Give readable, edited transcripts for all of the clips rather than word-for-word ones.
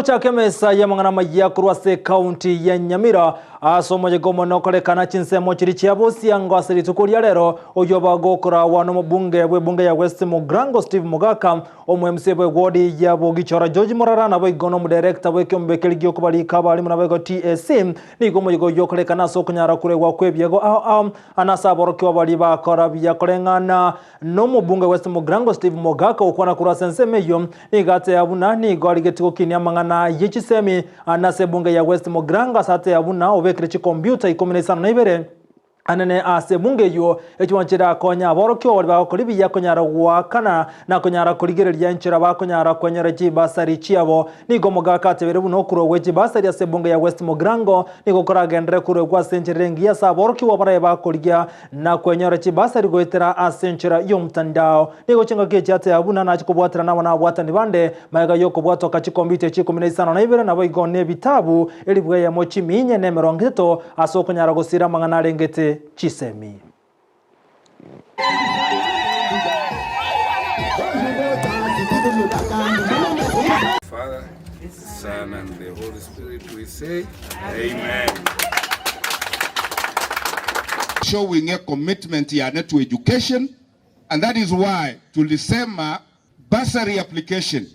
Chake mesa ya mangana maya kurwase county ya Nyamira asomoje gomo nokolekana chinsemo chiri chiabosi yango asiri tukulia lero oyoba gokora wano mbunge ya West Mogaka Steve Mogaka omwe bwe wodi ya bogichora George Morarana bwe gono mu director bwe kyombekeli gyokubali kabali mu nabego TSC ni gomo yokolekana so kunyara kurewa kwebyego anasaboro kyo bali bakora byakolengana no mbunge West Mogaka Steve Mogaka okwana kurwase nsemeyo igate yabuna ni goligetigo kinya mangana yichisemi anase bunge ya West Mogaka sate yabuna obekere chi computer ikomenesana naibere anene ase bunge yo ekiwanchira konya borokyo wali bakolibi yakonyara wakana na konyara kuligereria nchira bakonyara kwenyera chibasari chiabo nigo Mogaka atebere buno kuro wechi basari ase bunge ya West Mogaka nigo kora gendere kuro kwa senchirengi ya saborokyo wabara bakoligia na kwenyera chibasari goetera asenchira yomtandao nigo chenga kechi ate abuna na chikobwatira na wana bwatani bande maega yoko bwato kachikombite chikuminisana naibere na boigone bitabu elibwe ya mochi minye ne merongito asokonyara gosira mangana rengete chisemi. Father, Son, and the Holy Spirit, we say, Amen. Showing a commitment here to education, and that is why tulisema bursary application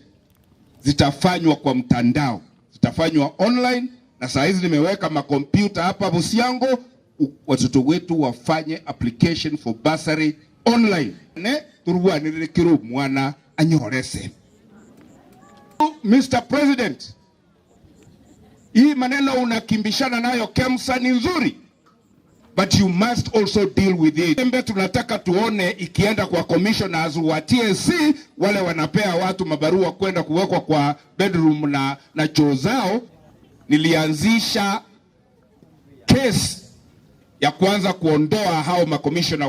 zitafanywa kwa mtandao, zitafanywa online, na saa hizi nimeweka makompyuta hapa Busiango, watoto wetu wafanye application for bursary online. Ne turuwa nirekiru mwana anyorese. Mr. President, hii maneno unakimbishana nayo KEMSA ni nzuri, but you must also deal with it. Mbe tunataka tuone ikienda kwa commissioners wa TSC wale wanapea watu mabarua kwenda kuwekwa kwa bedroom na choo zao. Nilianzisha case ya kwanza kuondoa hao makomishona